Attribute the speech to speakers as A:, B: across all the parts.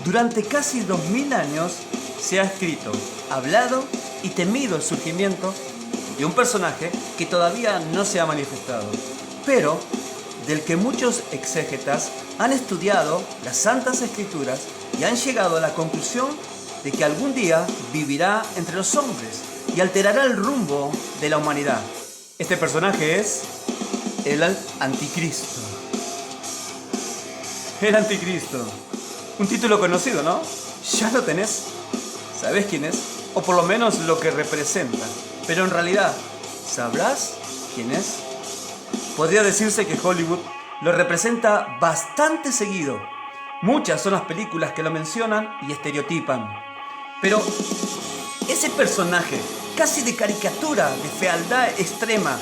A: Durante casi 2000 años se ha escrito, hablado y temido el surgimiento de un personaje que todavía no se ha manifestado, pero del que muchos exégetas han estudiado las Santas Escrituras y han llegado a la conclusión de que algún día vivirá entre los hombres y alterará el rumbo de la humanidad. Este personaje es el Anticristo. El Anticristo. Un título conocido, ¿no? ¿Ya lo tenés? ¿Sabés quién es? O por lo menos lo que representa. Pero en realidad, ¿sabrás quién es? Podría decirse que Hollywood lo representa bastante seguido. Muchas son las películas que lo mencionan y estereotipan. Pero ese personaje, casi de caricatura, de fealdad extrema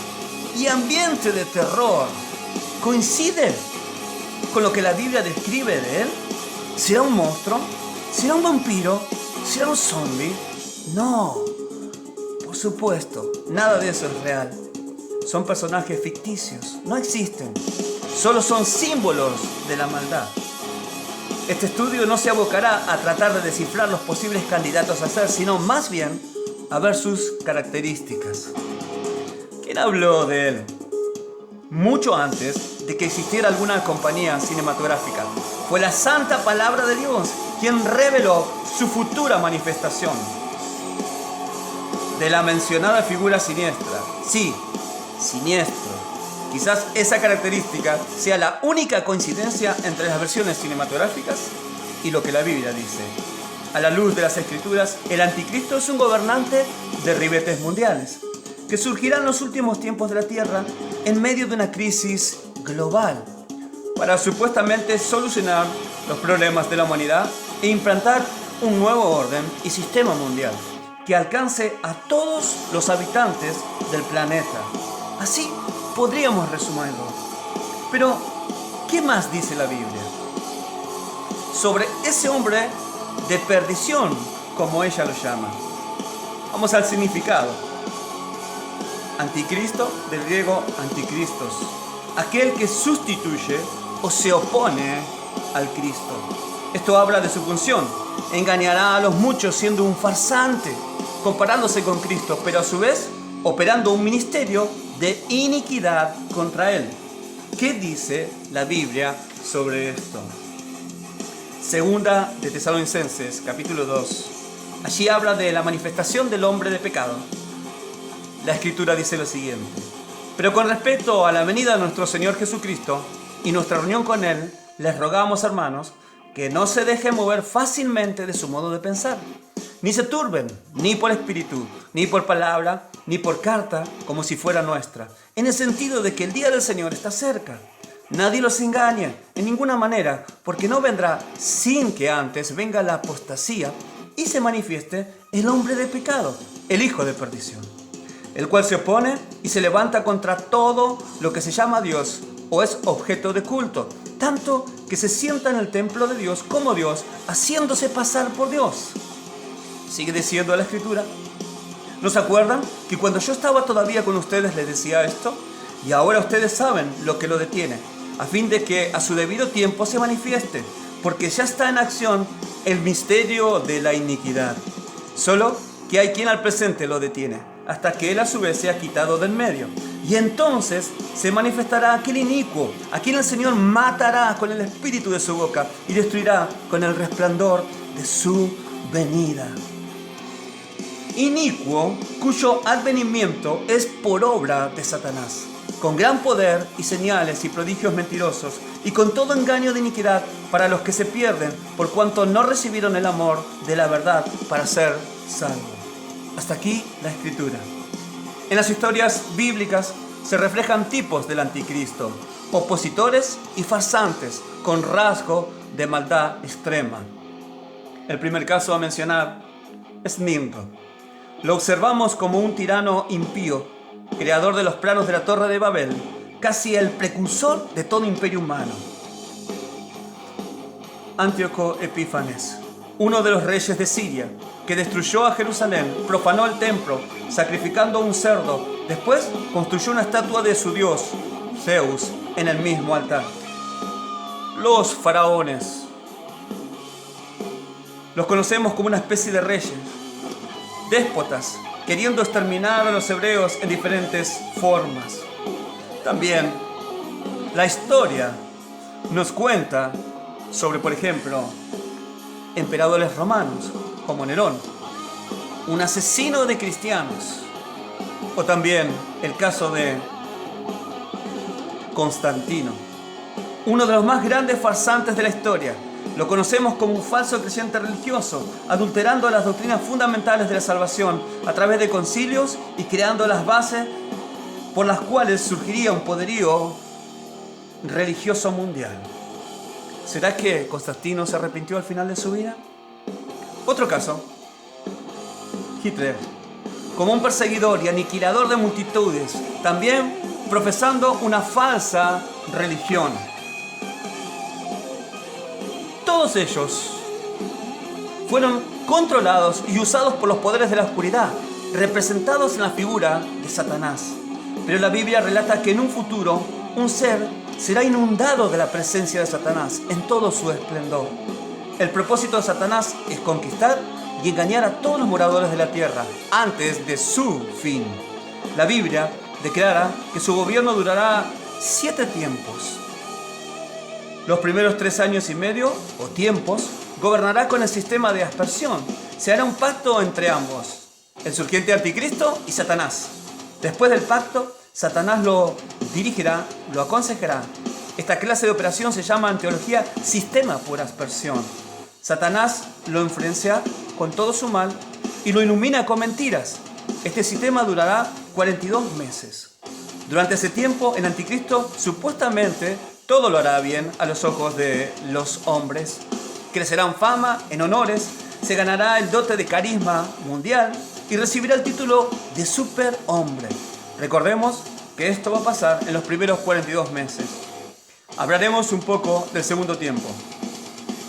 A: y ambiente de terror, ¿coincide con lo que la Biblia describe de él? ¿Será un monstruo? ¿Será un vampiro? ¿Será un zombie? No, por supuesto, nada de eso es real. Son personajes ficticios, no existen. Solo son símbolos de la maldad. Este estudio no se abocará a tratar de descifrar los posibles candidatos a ser, sino más bien a ver sus características. ¿Quién habló de él? Mucho antes de que existiera alguna compañía cinematográfica. Fue la santa palabra de Dios quien reveló su futura manifestación. De la mencionada figura siniestra. Sí, siniestro. Quizás esa característica sea la única coincidencia entre las versiones cinematográficas y lo que la Biblia dice. A la luz de las Escrituras, el Anticristo es un gobernante de ribetes mundiales que surgirá en los últimos tiempos de la Tierra en medio de una crisis global para supuestamente solucionar los problemas de la humanidad e implantar un nuevo orden y sistema mundial que alcance a todos los habitantes del planeta. Así podríamos resumirlo. Pero, ¿qué más dice la Biblia sobre ese hombre de perdición, como ella lo llama? Vamos al significado. Anticristo, del griego anticristos, aquel que sustituye o se opone al Cristo. Esto habla de su función. Engañará a los muchos siendo un farsante, comparándose con Cristo, pero a su vez operando un ministerio de iniquidad contra él. ¿Qué dice la Biblia sobre esto? Segunda de Tesalonicenses, capítulo 2. Allí habla de la manifestación del hombre de pecado. La Escritura dice lo siguiente: pero con respecto a la venida de nuestro Señor Jesucristo y nuestra reunión con Él, les rogamos, hermanos, que no se dejen mover fácilmente de su modo de pensar, ni se turben, ni por espíritu, ni por palabra, ni por carta, como si fuera nuestra, en el sentido de que el día del Señor está cerca. Nadie los engañe en ninguna manera, porque no vendrá sin que antes venga la apostasía y se manifieste el hombre de pecado, el hijo de perdición, el cual se opone y se levanta contra todo lo que se llama Dios o es objeto de culto, tanto que se sienta en el templo de Dios como Dios, haciéndose pasar por Dios. Sigue diciendo la Escritura. ¿No se acuerdan que cuando yo estaba todavía con ustedes les decía esto? Y ahora ustedes saben lo que lo detiene, a fin de que a su debido tiempo se manifieste, porque ya está en acción el misterio de la iniquidad. Solo que hay quien al presente lo detiene, hasta que él a su vez sea quitado del medio. Y entonces se manifestará aquel inicuo, a quien el Señor matará con el espíritu de su boca y destruirá con el resplandor de su venida. Inicuo, cuyo advenimiento es por obra de Satanás, con gran poder y señales y prodigios mentirosos, y con todo engaño de iniquidad para los que se pierden, por cuanto no recibieron el amor de la verdad para ser salvos. Hasta aquí la Escritura. En las historias bíblicas se reflejan tipos del anticristo, opositores y farsantes, con rasgo de maldad extrema. El primer caso a mencionar es Nimrod. Lo observamos como un tirano impío, creador de los planos de la Torre de Babel, casi el precursor de todo imperio humano. Antíoco Epífanes, uno de los reyes de Siria, que destruyó a Jerusalén, profanó el templo, sacrificando un cerdo. Después construyó una estatua de su dios, Zeus, en el mismo altar. Los faraones. Los conocemos como una especie de reyes, déspotas, queriendo exterminar a los hebreos en diferentes formas. También la historia nos cuenta sobre, por ejemplo, emperadores romanos como Nerón, un asesino de cristianos, o también el caso de Constantino, uno de los más grandes farsantes de la historia. Lo conocemos como un falso creyente religioso, adulterando las doctrinas fundamentales de la salvación a través de concilios y creando las bases por las cuales surgiría un poderío religioso mundial. ¿Será que Constantino se arrepintió al final de su vida? Otro caso, Hitler, como un perseguidor y aniquilador de multitudes, también profesando una falsa religión. Todos ellos fueron controlados y usados por los poderes de la oscuridad, representados en la figura de Satanás. Pero la Biblia relata que en un futuro un ser será inundado de la presencia de Satanás en todo su esplendor. El propósito de Satanás es conquistar y engañar a todos los moradores de la tierra antes de su fin. La Biblia declara que su gobierno durará 7 tiempos. Los primeros 3 años y medio, o tiempos, gobernará con el sistema de aspersión. Se hará un pacto entre ambos, el surgiente anticristo y Satanás. Después del pacto, Satanás lo dirigirá, lo aconsejará. Esta clase de operación se llama en teología sistema por aspersión. Satanás lo influencia con todo su mal y lo ilumina con mentiras. Este sistema durará 42 meses. Durante ese tiempo, el anticristo supuestamente todo lo hará bien a los ojos de los hombres. Crecerá en fama, en honores, se ganará el dote de carisma mundial y recibirá el título de superhombre. Recordemos que esto va a pasar en los primeros 42 meses. Hablaremos un poco del segundo tiempo.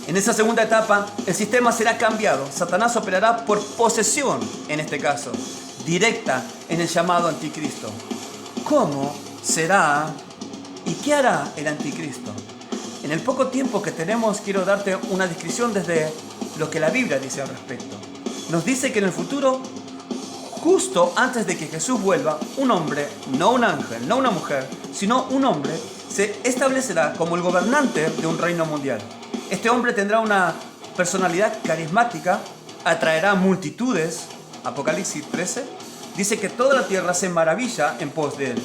A: En esa segunda etapa, el sistema será cambiado. Satanás operará por posesión, en este caso, directa en el llamado anticristo. ¿Cómo será y qué hará el anticristo? En el poco tiempo que tenemos, quiero darte una descripción desde lo que la Biblia dice al respecto. Nos dice que en el futuro, justo antes de que Jesús vuelva, un hombre, no un ángel, no una mujer, sino un hombre, se establecerá como el gobernante de un reino mundial. Este hombre tendrá una personalidad carismática, atraerá multitudes. Apocalipsis 13 dice que toda la tierra se maravilla en pos de él.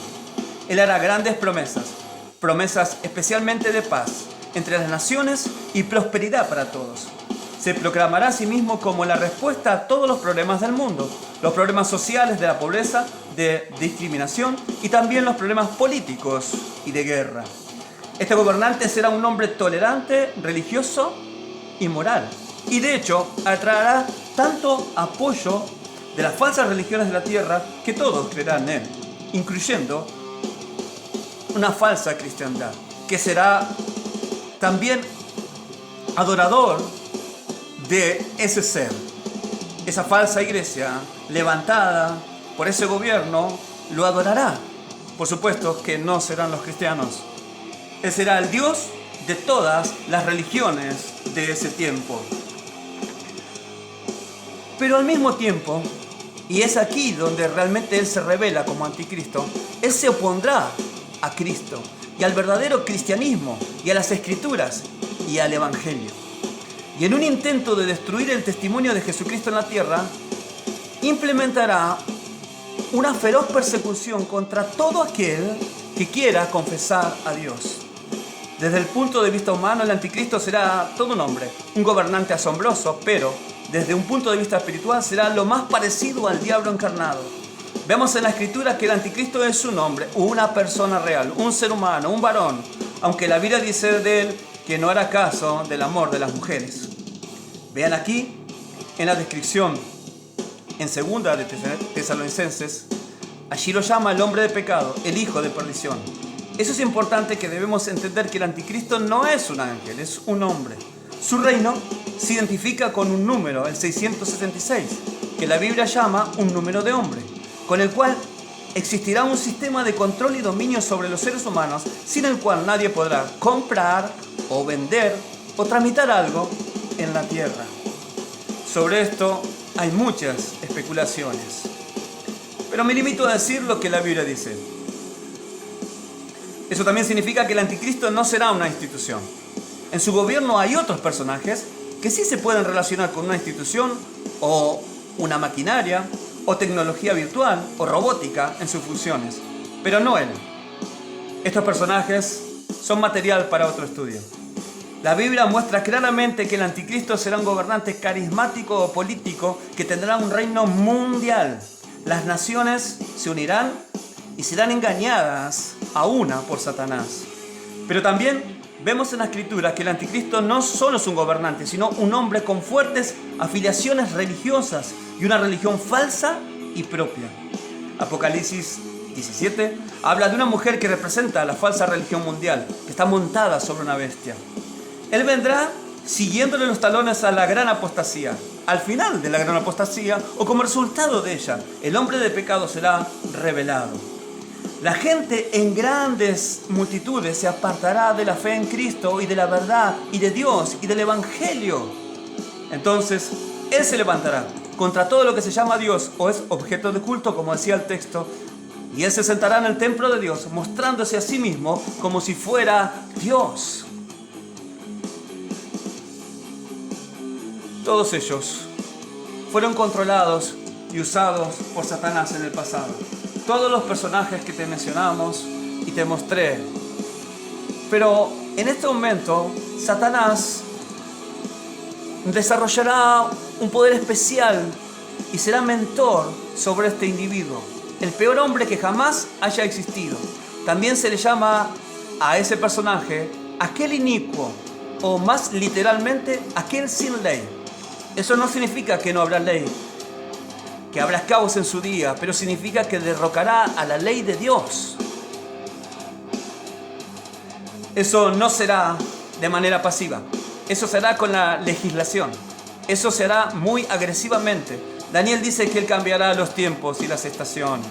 A: Él hará grandes promesas especialmente de paz entre las naciones y prosperidad para todos. Se proclamará a sí mismo como la respuesta a todos los problemas del mundo, los problemas sociales de la pobreza, de discriminación y también los problemas políticos y de guerra. Este gobernante será un hombre tolerante, religioso y moral. Y de hecho, atraerá tanto apoyo de las falsas religiones de la tierra que todos creerán en él, incluyendo una falsa cristiandad, que será también adorador de ese ser. Esa falsa iglesia levantada por ese gobierno lo adorará. Por supuesto que no serán los cristianos. Él será el Dios de todas las religiones de ese tiempo. Pero al mismo tiempo, y es aquí donde realmente Él se revela como anticristo, Él se opondrá a Cristo y al verdadero cristianismo y a las Escrituras y al Evangelio. Y en un intento de destruir el testimonio de Jesucristo en la tierra, implementará una feroz persecución contra todo aquel que quiera confesar a Dios. Desde el punto de vista humano, el anticristo será todo un hombre, un gobernante asombroso, pero desde un punto de vista espiritual será lo más parecido al diablo encarnado. Vemos en la Escritura que el anticristo es un hombre, una persona real, un ser humano, un varón, aunque la Biblia dice de él que no hará caso del amor de las mujeres. Vean aquí, en la descripción, en 2 de Tesalonicenses, allí lo llama el hombre de pecado, el hijo de perdición. Eso es importante, que debemos entender que el anticristo no es un ángel, es un hombre. Su reino se identifica con un número, el 666, que la Biblia llama un número de hombre, con el cual existirá un sistema de control y dominio sobre los seres humanos, sin el cual nadie podrá comprar o vender o tramitar algo en la tierra. Sobre esto hay muchas especulaciones, pero me limito a decir lo que la Biblia dice. Eso también significa que el anticristo no será una institución. En su gobierno hay otros personajes que sí se pueden relacionar con una institución o una maquinaria o tecnología virtual o robótica en sus funciones, pero no él. Estos personajes son material para otro estudio. La Biblia muestra claramente que el anticristo será un gobernante carismático o político que tendrá un reino mundial. Las naciones se unirán y serán engañadas a una por Satanás. Pero también vemos en la Escritura que el anticristo no solo es un gobernante, sino un hombre con fuertes afiliaciones religiosas y una religión falsa y propia. Apocalipsis 17 habla de una mujer que representa la falsa religión mundial, que está montada sobre una bestia. Él vendrá siguiéndole los talones a la gran apostasía. Al final de la gran apostasía, o como resultado de ella, el hombre de pecado será revelado. La gente en grandes multitudes se apartará de la fe en Cristo y de la verdad y de Dios y del Evangelio. Entonces, Él se levantará contra todo lo que se llama Dios o es objeto de culto, como decía el texto, y Él se sentará en el templo de Dios, mostrándose a sí mismo como si fuera Dios. Todos ellos fueron controlados y usados por Satanás en el pasado. Todos los personajes que te mencionamos y te mostré. Pero en este momento, Satanás desarrollará un poder especial y será mentor sobre este individuo. El peor hombre que jamás haya existido. También se le llama a ese personaje aquel inicuo, o más literalmente, aquel sin ley. Eso no significa que no habrá ley, que habrá caos en su día, pero significa que derrocará a la ley de Dios. Eso no será de manera pasiva, eso será con la legislación, eso será muy agresivamente. Daniel dice que Él cambiará los tiempos y las estaciones.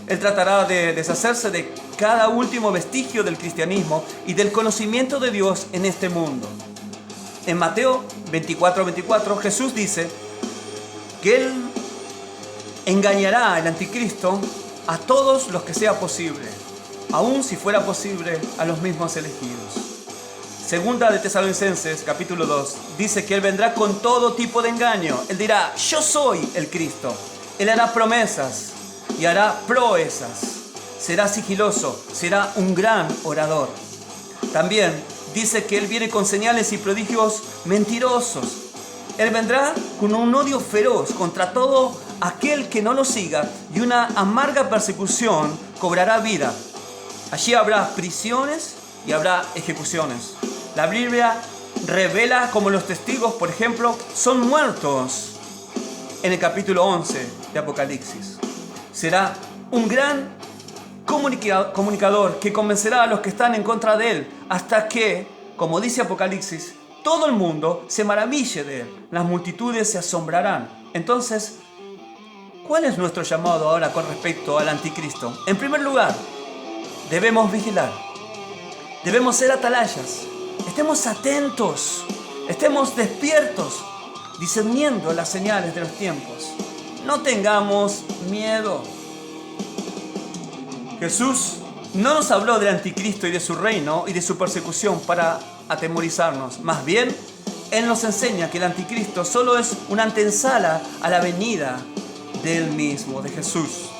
A: Él tratará de deshacerse de cada último vestigio del cristianismo y del conocimiento de Dios en este mundo. En Mateo 24:24, Jesús dice que Él engañará al anticristo a todos los que sea posible, aun si fuera posible a los mismos elegidos. Segunda de Tesalonicenses, capítulo 2, dice que Él vendrá con todo tipo de engaño. Él dirá, yo soy el Cristo. Él hará promesas y hará proezas. Será sigiloso, será un gran orador. También dice que Él viene con señales y prodigios mentirosos. Él vendrá con un odio feroz contra todo aquel que no lo siga y una amarga persecución cobrará vida. Allí habrá prisiones y habrá ejecuciones. La Biblia revela como los testigos, por ejemplo, son muertos en el capítulo 11 de Apocalipsis. Será un gran comunicador que convencerá a los que están en contra de Él hasta que, como dice Apocalipsis, todo el mundo se maraville de Él. Las multitudes se asombrarán. Entonces, ¿cuál es nuestro llamado ahora con respecto al anticristo? En primer lugar, debemos vigilar. Debemos ser atalayas. Estemos atentos. Estemos despiertos, discerniendo las señales de los tiempos. No tengamos miedo. Jesús no nos habló del anticristo y de su reino y de su persecución para atemorizarnos. Más bien, Él nos enseña que el anticristo solo es una antesala a la venida de Él mismo, de Jesús.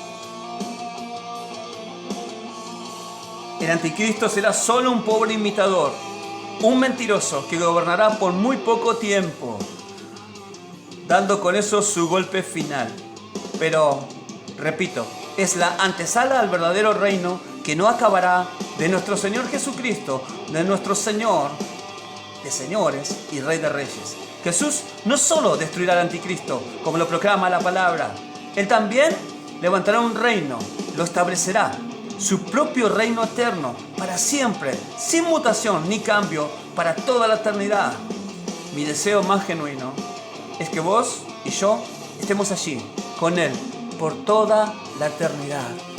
A: El anticristo será solo un pobre imitador, un mentiroso que gobernará por muy poco tiempo, dando con eso su golpe final. Pero, repito, es la antesala al verdadero reino que no acabará de nuestro Señor Jesucristo, de nuestro Señor de señores y Rey de reyes. Jesús no solo destruirá al anticristo, como lo proclama la palabra, Él también levantará un reino, lo establecerá, su propio reino eterno, para siempre, sin mutación ni cambio, para toda la eternidad. Mi deseo más genuino es que vos y yo estemos allí, con Él, por toda la eternidad.